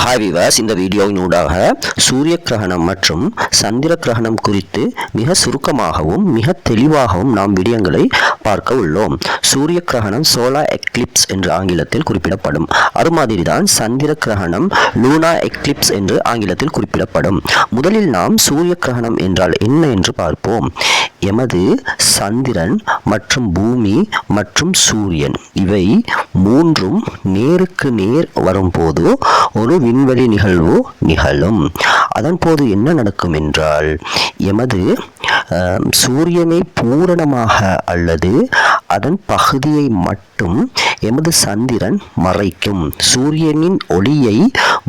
Hi விவாஸ், இந்த வீடியோவினூடாக சூரிய கிரகணம் மற்றும் சந்திர கிரகணம் குறித்து மிக சுருக்கமாகவும் மிக தெளிவாகவும் நாம் விடயங்களை பார்க்க உள்ளோம். சூரிய கிரகணம் சோலார் எக்லிப்ஸ் என்று ஆங்கிலத்தில் குறிப்பிடப்படும். அது மாதிரிதான் சந்திர கிரகணம் லூனா எக்லிப்ஸ் என்று ஆங்கிலத்தில் குறிப்பிடப்படும். முதலில் நாம் சூரிய கிரகணம் என்றால் என்ன என்று பார்ப்போம். எமது சந்திரன் மற்றும் பூமி மற்றும் சூரியன் இவை மூன்றும் நேருக்கு நேர் வரும்போது ஒரு விண்வெளி நிகழ்வு நிகழும். அதன் போது என்ன நடக்கும் என்றால், எமது சூரியனை பூரணமாக அல்லது அதன் பகுதியை மட்டும் எமது சந்திரன் மறைக்கும். சூரியனின் ஒளியை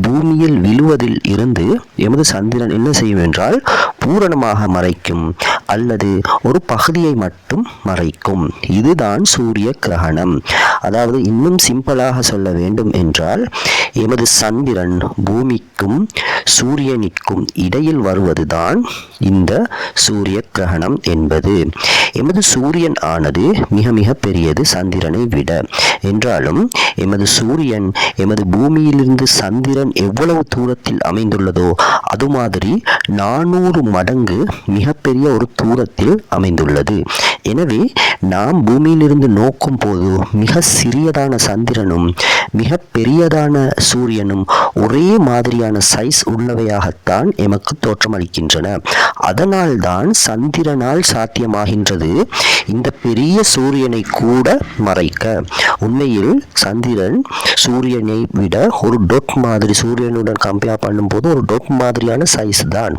பூமியில் விழுவதில் இருந்து எமது சந்திரன் என்ன செய்யும் என்றால் பூரணமாக மறைக்கும் அல்லது ஒரு பகுதியை மட்டும் மறைக்கும். இதுதான் சூரிய கிரகணம். அதாவது இன்னும் சிம்பிளாக சொல்ல வேண்டும் என்றால், எமது சந்திரன் பூமிக்கும் சூரியனிற்கும் இடையில் வருவதுதான் இந்த சூரிய கிரகணம் என்பது. எமது சூரியன் ஆனது மிக மிக பெரியது சந்திரனை விட. என்றாலும் எமது சூரியன் எமது பூமியிலிருந்து சந்திரன் எவ்வளவு தூரத்தில் அமைந்துள்ளதோ அது மாதிரி 400 மடங்கு மிகப்பெரிய ஒரு தூரத்தில் அமைந்துள்ளது. எனவே நாம் பூமியிலிருந்து நோக்கும் போது மிக சிறியதான சந்திரனும் மிக பெரியதான சூரியனும் ஒரே மாதிரியான சைஸ் உள்ளவையாகத்தான் எமக்கு தோற்றமளிக்கின்றன. அதனால்தான் சந்திரனால் சாத்தியமாகின்றது இந்த பெரிய சூரியனை கூட மறைக்க. உண்மையில் சந்திரன் சூரியனை விட ஒரு டொட் மாதிரி, சூரியனுடன் கம்பேர் பண்ணும்போது ஒரு டொட் மாதிரியான சைஸ் தான்.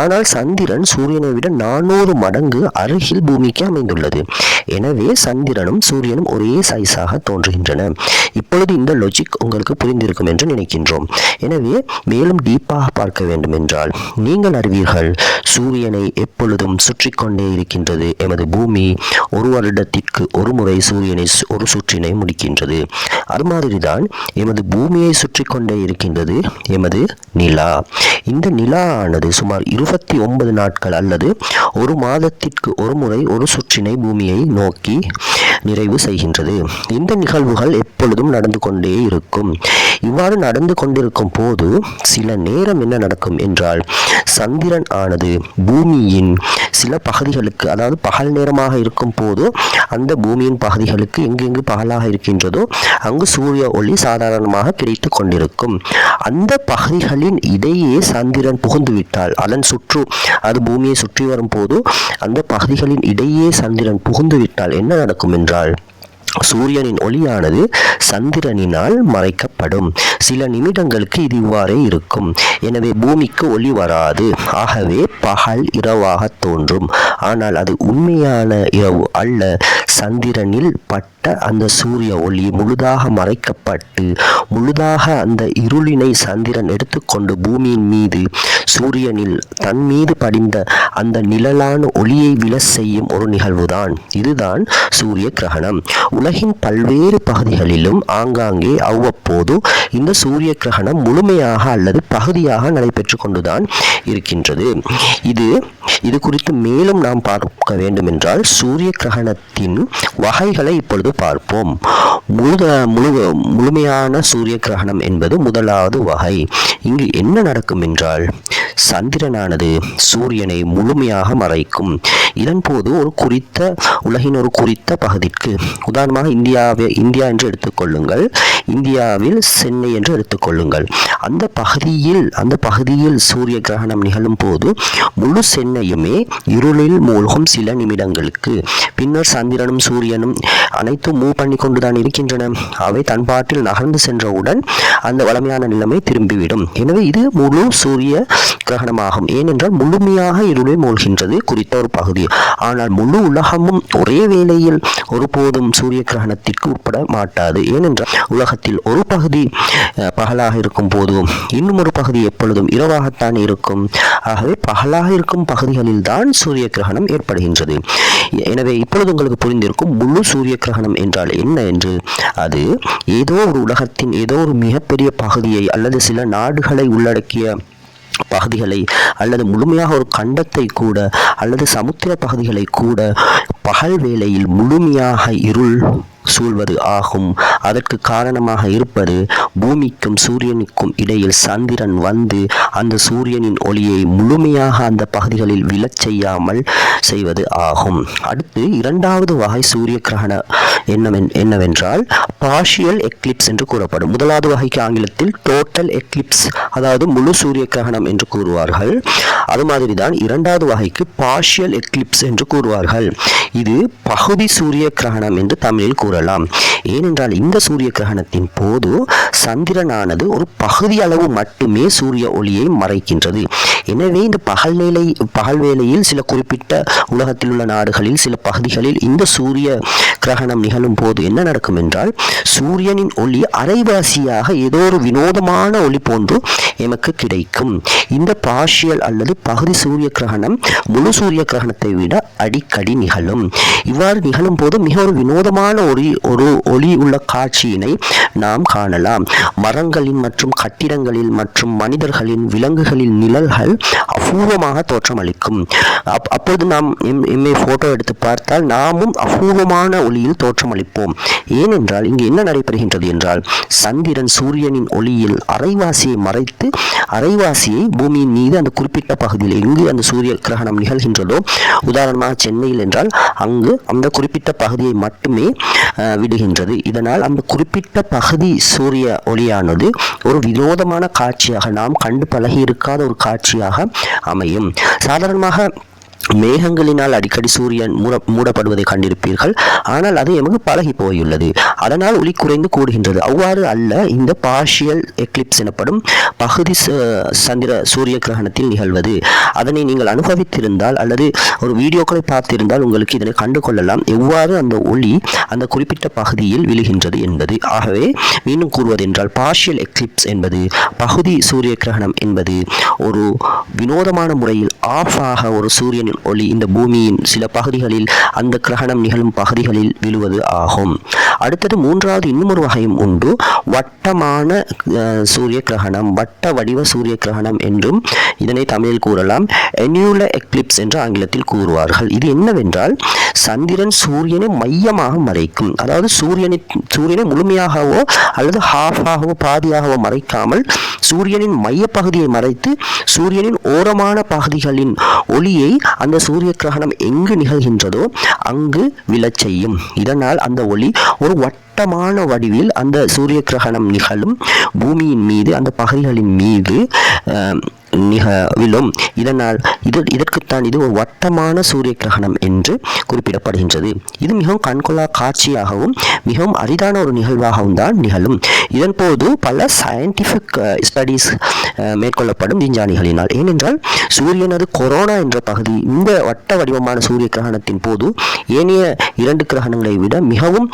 ஆனால் சந்திரன் சூரியனை விட 400 மடங்கு அருகில் பூமிக்கு அமைந்துள்ளது. எனவே சந்திரனும் சூரியனும் ஒரே சைஸாக தோன்றுகின்றன. இப்பொழுது இந்த லாஜிக் உங்களுக்கு புரிந்திருக்கும் என்று நினைக்கின்றோம். எனவே மேலும் டீப்பாக பார்க்க வேண்டும் என்றால், நீங்கள் அறிவீர்கள் சூரியனை எப்பொழுதும் சுற்றி கொண்டே இருக்கின்றது எமது பூமி. ஒரு வருடத்திற்கு ஒரு முறை சூரியனை ஒரு சுற்றினை முடிக்கின்றது. அது மாதிரிதான் எமது பூமியை சுற்றி கொண்டே இருக்கின்றது எமது நிலா. இந்த நிலா ஆனது சுமார் 29 நாட்கள் அல்லது ஒரு மாதத்திற்கு ஒரு முறை ஒரு சுற்றினை பூமியை நோக்கி நிறைவு செய்கின்றது. இந்த நிகழ்வுகள் எப்பொழுதும் நடந்து கொண்டே இருக்கும். இவ்வாறு நடந்து கொண்டிருக்கும் போது சில நேரம் என்ன நடக்கும் என்றால், சந்திரன் ஆனது பூமியின் சில பகுதிகளுக்கு, அதாவது பகல் நேரமாக இருக்கும் போது அந்த பூமியின் பகுதிகளுக்கு எங்கெங்கு பகலாக இருக்கின்றதோ அங்கு சூரிய ஒளி சாதாரணமாக கிடைத்து கொண்டிருக்கும். அந்த பகுதிகளின் இடையே சந்திரன் புகுந்துவிட்டால், அதன் சுற்று, அது பூமியை சுற்றி வரும் போது அந்த பகுதிகளின் இடையே சந்திரன் புகுந்துவிட்டால் என்ன நடக்கும் என்றால், சூரியனின் ஒளியானது சந்திரனினால் மறைக்கப்படும். சில நிமிடங்களுக்கு இது இவ்வாறே இருக்கும். எனவே பூமிக்கு ஒளி வராது. ஆகவே பகல் இரவாக தோன்றும். ஆனால் அது உண்மையான இரவு அல்ல. சந்திரனில் பட்ட அந்த சூரிய ஒளி முழுதாக மறைக்கப்பட்டு முழுதாக அந்த இருளினை சந்திரன் எடுத்துக்கொண்டு பூமியின் மீது சூரியனில் தன் மீது படிந்த அந்த நிழலான ஒளியை விழ செய்யும் ஒரு நிகழ்வுதான். இதுதான் சூரிய கிரகணம். உலகின் பல்வேறு பகுதிகளிலும் ஆங்காங்கே அவ்வப்போது இந்த சூரிய கிரகணம் முழுமையாக அல்லது பகுதியாக நடைபெற்று கொண்டுதான் இருக்கின்றது. இது குறித்து மேலும் நாம் பார்க்க வேண்டும் என்றால், சூரிய கிரகணத்தின் வகைகளை இப்பொழுது பார்ப்போம். முழுமையான சூரிய கிரகணம் என்பது முதலாவது வகை. இங்கு என்ன நடக்கும் என்றால், சந்திரனானது சூரியனை முழுமையாக மறைக்கும். இதன் போது உலகின் ஒரு குறித்த பகுதிக்கு, உதாரணமாக இந்தியா என்று எடுத்துக்கொள்ளுங்கள். இந்தியாவில் சென்னை என்று எடுத்துக்கொள்ளுங்கள். அந்த பகுதியில் சூரிய கிரகணம் நிகழும் போது முழு சென்னையுமே இருளில் மூழ்கும் சில நிமிடங்களுக்கு. பின்னர் சந்திரனும் சூரியனும் அனைத்தும் மூவ் பண்ணி கொண்டுதான் இருக்கின்றன. அவை தன் பாட்டில் நகர்ந்து சென்றவுடன் அந்த வளமையான நிலைமை திரும்பிவிடும். எனவே இது முழு சூரிய கிரகணமாகும். ஏனென்றால் முழுமையாக இருளில் மூழ்கின்றது குறித்த ஒரு பகுதி. ஆனால் முழு உலகமும் ஒரே வேளையில் ஒருபோதும் சூரிய கிரகணத்திற்கு உட்பட மாட்டாது. ஏனென்றால் உலகத்தில் ஒரு பகுதி பகலாக இருக்கும் போது இன்னும் ஒரு பகுதி எப்பொழுதும் இரவாகத்தான் இருக்கும். ஆகவே பகலாக இருக்கும் பகுதிகளில் தான் சூரிய கிரகணம் ஏற்படுகின்றது. எனவே இப்பொழுது உங்களுக்கு புரிந்திருக்கும் முழு சூரிய கிரகணம் என்றால் என்ன என்று. அது ஏதோ ஒரு உலகத்தின் ஏதோ ஒரு மிகப்பெரிய பகுதியை அல்லது சில நாடுகளை உள்ளடக்கிய பகுதிகளை அல்லது முழுமையாக ஒரு கண்டத்தை கூட அல்லது சமுத்திர பகுதிகளை கூட பகல் வேளையில் முழுமையாக இருள் சூழ்வது ஆகும். அதற்கு காரணமாக இருப்பது பூமிக்கும் சூரியனுக்கும் இடையில் சந்திரன் வந்து அந்த சூரியனின் ஒளியை முழுமையாக அந்த பகுதிகளில் விழச் செய்யாமல் செய்வது ஆகும். அடுத்து இரண்டாவது வகை சூரிய கிரகணம் என்னவென்றால் பார்ஷியல் எக்லிப்ஸ் என்று கூறப்படும். முதலாவது வகைக்கு ஆங்கிலத்தில் டோட்டல் எக்லிப்ஸ், அதாவது முழு சூரிய கிரகணம் என்று கூறுவார்கள். அது மாதிரி தான் இரண்டாவது வகைக்கு பார்ஷியல் எக்லிப்ஸ் என்று கூறுவார்கள். இது பகுதி சூரிய கிரகணம் என்று தமிழில் கூறலாம். ஏனென்றால் இந்த சூரிய கிரகணத்தின் போது சந்திரனானது ஒரு பகுதி அளவு மட்டுமே சூரிய ஒளியை மறைக்கின்றது. எனவே இந்த பகல் வேளையில் சில குறிப்பிட்ட உலகத்தில் உள்ள நாடுகளில் சில பகுதிகளில் இந்த சூரிய கிரகணம் நிகழும் போது என்ன நடக்கும் என்றால் சூரியனின் ஒளி அரைவாசியாக ஏதோ ஒரு வினோதமான ஒளி போன்று எமக்கு கிடைக்கும். இந்த பார்ஷியல் அல்லது பகுதி சூரிய கிரகணம் முழு சூரிய கிரகணத்தை விட அடிக்கடி நிகழும். இவ்வாறு நிகழும் போது மிக ஒரு வினோதமான ஒளி உள்ள காட்சியினை நாம் காணலாம். மரங்களின் மற்றும் கட்டிடங்களில் மற்றும் மனிதர்களின் விலங்குகளின் நிழல்கள் அபூர்வமாக தோற்றமளிக்கும். அப்பொழுது நாம் எம்மை போட்டோ எடுத்து பார்த்தால் நாமும் அபூர்வமான ஒளியில் தோற்றமளிப்போம். ஏனென்றால் இங்கு என்ன நடைபெறுகின்றது என்றால் சந்திரன் சூரியனின் ஒளியில் அரைவாசியை மறைத்து அரைவாசியை பூமியின் மீது அந்த குறிப்பிட்ட பகுதியில் எங்கு அந்த சூரிய கிரகணம் நிகழ்கின்றதோ, உதாரணமாக சென்னையில் என்றால் அங்கு அந்த குறிப்பிட்ட பகுதியை மட்டுமே விடுகின்றது. இதனால் அந்த குறிப்பிட்ட பகுதி சூரிய ஒளியானது ஒரு வினோதமான காட்சியாக, நாம் கண்டு பழகி இருக்காத ஒரு காட்சியாக அமையும். சாதாரணமாக மேகங்களினால் அடிக்கடி சூரியன் மூடப்படுவதை கண்டிருப்பீர்கள். ஆனால் அது எமக்கு பழகி போயுள்ளது. அதனால் ஒளி குறைந்து கூடுகின்றது. அவ்வாறு அல்ல இந்த பார்ஷியல் எக்லிப்ஸ் எனப்படும் பகுதி சூரிய கிரகணத்தில் நிகழ்வது. அதனை நீங்கள் அனுபவித்திருந்தால் அல்லது ஒரு வீடியோக்களை பார்த்திருந்தால் உங்களுக்கு இதனை கண்டு கொள்ளலாம், எவ்வாறு அந்த ஒளி அந்த குறிப்பிட்ட பகுதியில் விழுகின்றது என்பது. ஆகவே மீண்டும் கூறுவதென்றால் பார்ஷியல் எக்லிப்ஸ் என்பது, பகுதி சூரிய கிரகணம் என்பது ஒரு வினோதமான முறையில் ஆஃப் ஆக ஒரு சூரியனின் ஒளி இந்த பூமியின் சில பகுதிகளில் அந்த கிரகணம் நிகழும் பகுதிகளில் விழுவது ஆகும். அடுத்தது மூன்றாவது இன்னும் வகையும் உண்டு, வட்டமான சூரிய கிரகணம், வட்ட வடிவ சூரிய கிரகணம் என்றும் இதனை தமிழில் கூறலாம். annular eclipse என்று ஆங்கிலத்தில் கூறுவார்கள். இது என்னவென்றால் சந்திரன் சூரியனை மையமாக மறைக்கும். அதாவது சூரியனை முழுமையாகவோ அல்லது ஹாஃபாகவோ பாதியாகவோ மறைக்காமல் சூரியனின் மைய பகுதியை மறைத்து சூரியனின் ஓரமான பகுதிகளின் ஒளியை அந்த சூரிய கிரகணம் எங்கு நிகழ்கின்றதோ அங்கு விழச் செய்யும். இதனால் அந்த ஒளி ஒரு வட்டமான வடிவில் அந்த சூரிய கிரகணம் நிகழும் பூமியின் மீது அந்த பகுதிகளின் மீது விழும். இதனால் இதற்குத்தான் இது ஒரு வட்டமான சூரிய கிரகணம் என்று குறிப்பிடப்படுகின்றது. இது மிகவும் கண்கொள்ளா காட்சியாகவும் மிகவும் அரிதான ஒரு நிகழ்வாகவும் தான் நிகழும். இதன் போது பல சயின்டிபிக் ஸ்டடீஸ் மேற்கொள்ளப்படும் விஞ்ஞானிகளினால். ஏனென்றால் சூரியனது கொரோனா என்ற பகுதி இந்த வட்ட வடிவமான சூரிய கிரகணத்தின் போது ஏனைய இரண்டு கிரகணங்களை விட மிகவும்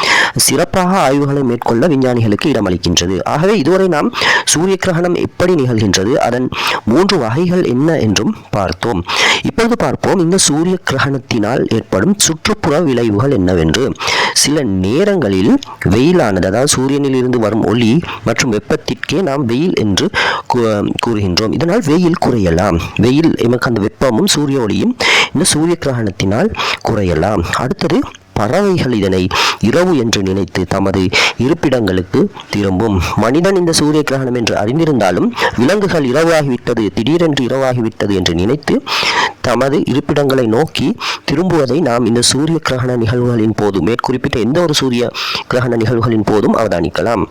சிறப்பாக ஆய்வுகளை மேற்கொள்ள விஞ்ஞானிகளுக்கு இடமளிக்கின்றது. ஆகவே இதுவரை நாம் சூரிய கிரகணம் எப்படி நிகழ்கின்றது, அதன் 3 வகைகள் என்ன என்றும் பார்த்தோம். இப்பொழுது பார்ப்போம் இந்த சூரிய கிரகணத்தினால் ஏற்படும் சுற்றுப்புற விளைவுகள் என்னவென்று. சில நேரங்களில் வெயிலானது, அதாவது சூரியனில் இருந்து வரும் ஒளி மற்றும் வெப்பத்திற்கே நாம் வெயில் என்று கூறுகின்றோம். இதனால் வெயில் குறையலாம். வெயில் எமக்கு அந்த வெப்பமும் சூரிய ஒளியும் இந்த சூரிய கிரகணத்தினால் குறையலாம். அடுத்தது பறவைகள் இதனை இரவு என்று நினைத்து தமது இருப்பிடங்களுக்கு திரும்பும். மனிதன் இந்த சூரிய கிரகணம் என்று அறிந்திருந்தாலும் விலங்குகள் இரவாகிவிட்டது, திடீரென்று இரவாகிவிட்டது என்று நினைத்து தமது இருப்பிடங்களை நோக்கி திரும்புவதை நாம் இந்த சூரிய கிரகண நிகழ்வுகளின் போது, மேற்குறிப்பிட்ட எந்த ஒரு சூரிய கிரகண நிகழ்வுகளின் போதும் அவதானிக்கலாம்.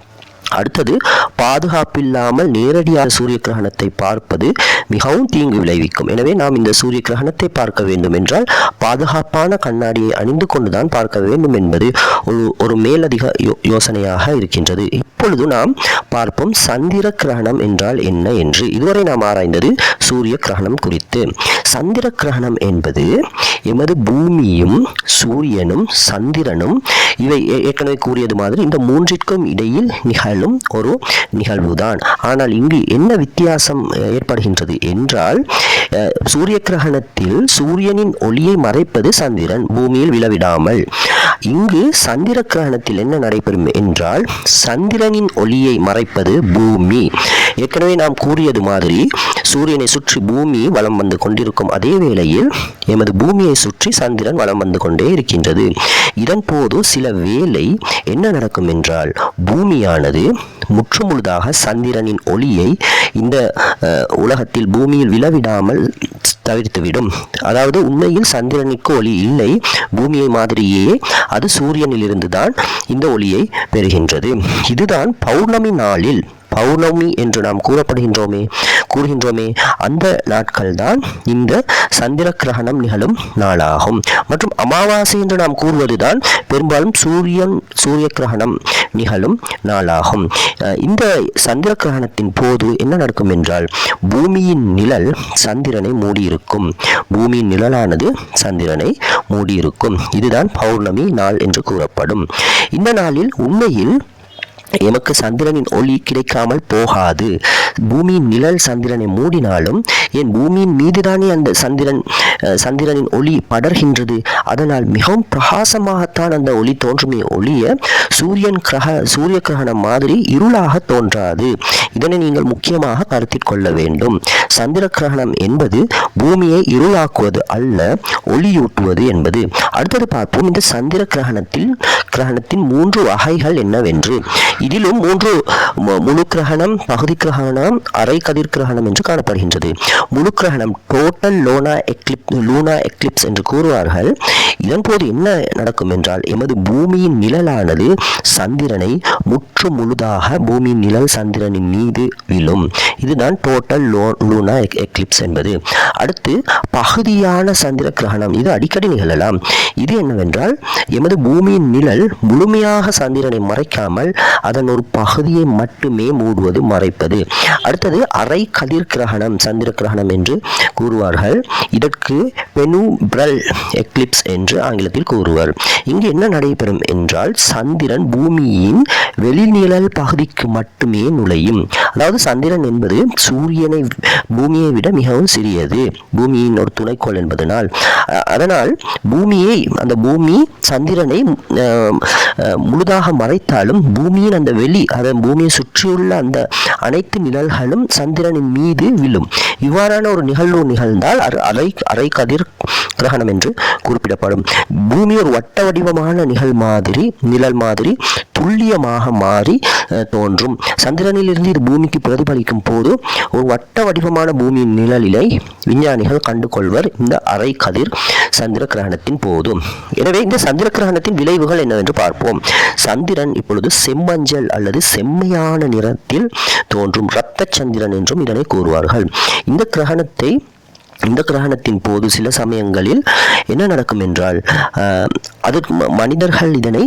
அடுத்தது பாதுகாப்பில்லாமல் நேரடியாக சூரிய கிரகணத்தை பார்ப்பது மிகவும் தீங்கு விளைவிக்கும். எனவே நாம் இந்த சூரிய கிரகணத்தை பார்க்க வேண்டும் என்றால் பாதுகாப்பான கண்ணாடியை அணிந்து கொண்டுதான் பார்க்க வேண்டும் என்பது ஒரு மேலதிக யோசனையாக இருக்கின்றது. இப்பொழுது நாம் பார்ப்போம் சந்திர கிரகணம் என்றால் என்ன என்று. இதுவரை நாம் ஆராய்ந்தது சூரிய கிரகணம் குறித்து. சந்திர கிரகணம் என்பது எமது பூமியும் சூரியனும் சந்திரனும் இவை ஏற்கனவே கூறியது மாதிரி இந்த மூன்றிற்கும் இடையில் நிகழும் ஒரு நிகழ்வுதான். ஆனால் இங்கு என்ன வித்தியாசம் ஏற்படுகின்றது என்றால் சூரிய கிரகணத்தில் சூரியனின் ஒளியை மறைப்பது சந்திரன், பூமியில் விழவிடாமல். இங்கு சந்திர கிரகணத்தில் என்ன நடைபெறும் என்றால் சந்திரனின் ஒளியை மறைப்பது பூமி. ஏற்கனவே நாம் கூறியது மாதிரி சூரியனை சுற்றி பூமி வலம் வந்து கொண்டிருக்கும் அதே வேளையில் எமது பூமியை சுற்றி சந்திரன் வலம் வந்து கொண்டே இருக்கின்றது. இதன் போது சில வேளை என்ன நடக்கும் என்றால் பூமியானது முற்றுமுழுதாக சந்திரனின் ஒளியை இந்த உலகத்தில் பூமியில் விழவிடாமல் தவிர்த்துவிடும். அதாவது உண்மையில் சந்திரனுக்கு ஒளி இல்லை, பூமியை மாதிரியே அது சூரியனிலிருந்து தான் இந்த ஒளியை பெறுகின்றது. இதுதான் பௌர்ணமி நாளில், பௌர்ணமி என்று நாம் கூறுகின்றோமே அந்த நாட்கள் தான் இந்த சந்திர கிரகணம் நிகழும் நாளாகும். மற்றும் அமாவாசை என்று நாம் கூறுவதுதான் பெரும்பாலும் சூரிய கிரகணம் நிகழும் நாளாகும். இந்த சந்திர கிரகணத்தின் போது என்ன நடக்கும் என்றால் பூமியின் நிழல் சந்திரனை மூடியிருக்கும். பூமியின் நிழலானது சந்திரனை மூடியிருக்கும். இதுதான் பௌர்ணமி நாள் என்று கூறப்படும். இந்த நாளில் உண்மையில் எமக்கு சந்திரனின் ஒளி கிடைக்காமல் போகாது. பூமியின் நிழல் சந்திரனை மூடினாலும் என் பூமியின் மீதுதானே அந்த சந்திரனின் ஒளி படர்கின்றது. அதனால் மிகவும் பிரகாசமாகத்தான் அந்த ஒளி தோன்றுமே ஒளிய சூரிய கிரகணம் மாதிரி இருளாக தோன்றாது. இதனை நீங்கள் முக்கியமாக கருத்தில் கொள்ள வேண்டும். சந்திர கிரகணம் என்பது பூமியை இருளாக்குவது அல்ல, ஒளியூட்டுவது என்பது. அடுத்தது பார்ப்போம் இந்த சந்திர கிரகணத்தின் 3 வகைகள் என்னவென்று. இதிலும் 3 முழு கிரகணம், பகுதி கிரகணம், அரை கதிர் கிரகணம் என்று காணப்படுகின்றது. முழு கிரகணம் டோட்டல் லூனா எக்லிப்ஸ் என்று கூறுவார்கள். இதன் போது என்ன நடக்கும் என்றால் எமது பூமியின் நிழலானது சந்திரனை முற்று முழுதாக பூமியின் நிழல் சந்திரனின் மீது விழும். இதுதான் டோட்டல் லூனா எக்லிப்ஸ் என்பது. அடுத்து பகுதியான சந்திர கிரகணம், இது அடிக்கடி நிகழலாம். இது என்னவென்றால் எமது பூமியின் நிழல் முழுமையாக சந்திரனை மறைக்காமல் அதன் ஒரு பகுதியை மட்டுமே மூடுவது, மறைப்பது. அடுத்தது அரை கதிர் கிரகணம், சந்திர கிரகணம் என்று கூறுவார்கள். இதற்கு பெனுப்ரல் எக்லிப்ஸ் என்று ஆங்கிலத்தில் கூறுவர். இங்கு என்ன நடைபெறும் என்றால் சந்திரன் பூமியின் வெளிநிழல் பகுதிக்கு மட்டுமே நுழையும். அதாவது சந்திரன் என்பது பூமியை விட மிகவும் சிறியது, பூமியின் ஒரு துணைக்கோள் என்பதனால். அதனால் அந்த பூமி சந்திரனை முழுதாக மறைத்தாலும் பூமியின் அந்த பூமியை சுற்றியுள்ள அந்த அனைத்து நிழல்களும் சந்திரனின் மீது விழும். இவ்வாறான ஒரு நிகழ்வு நிகழ்ந்தால் அரை கதிர் கிரகணம் என்று குறிப்பிடப்படும். பூமி ஒரு வட்ட வடிவமான நிழல் மாதிரி துல்லியமாக மாறி தோன்றும். சந்திரனிலிருந்து இது பூமிக்கு பிரதிபலிக்கும் போது ஒரு வட்ட வடிவமான பூமியின் நிழலினை விஞ்ஞானிகள் கண்டுகொள்வர் இந்த அரை கதிர் சந்திர கிரகணத்தின் போது. எனவே இந்த சந்திர கிரகணத்தின் விளைவுகள் என்னவென்று பார்ப்போம். சந்திரன் இப்பொழுது செம்மஞ்சள் அல்லது செம்மையான நிறத்தில் தோன்றும். இரத்த சந்திரன் என்றும் இதனை கூறுவார்கள். இந்த கிரகணத்தின் போது சில சமயங்களில் என்ன நடக்கும் என்றால் மனிதர்கள் இதனை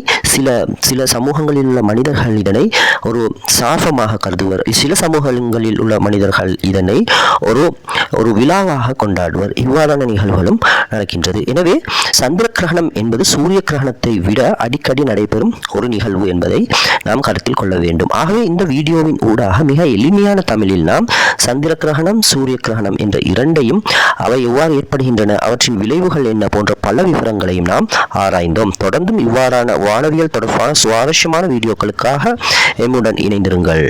சில சமூகங்களில் உள்ள மனிதர்கள் இதனை ஒரு சாபமாக கருதுவர். சில சமூகங்களில் உள்ள மனிதர்கள் இதனை ஒரு விழாவாக கொண்டாடுவர். இவ்வாறான நிகழ்வுகளும் நடக்கின்றது. எனவே சந்திர கிரகணம் என்பது சூரிய கிரகணத்தை விட அடிக்கடி நடைபெறும் ஒரு நிகழ்வு என்பதை நாம் கருத்தில் கொள்ள வேண்டும். ஆகவே இந்த வீடியோவின் ஊடாக மிக எளிமையான தமிழில் நாம் சந்திர கிரகணம், சூரிய கிரகணம் என்ற இரண்டையும், அவை எவ்வாறு ஏற்படுகின்றன, அவற்றின் விளைவுகள் என்ன போன்ற பல விவரங்களையும் நாம் ஆராய்ந்தோம். தொடர்ந்தும் இவ்வாறான வானவியல் தொடர்பான சுவாரஸ்யமான வீடியோக்களுக்காக எம்முடன் இணைந்திருங்கள்.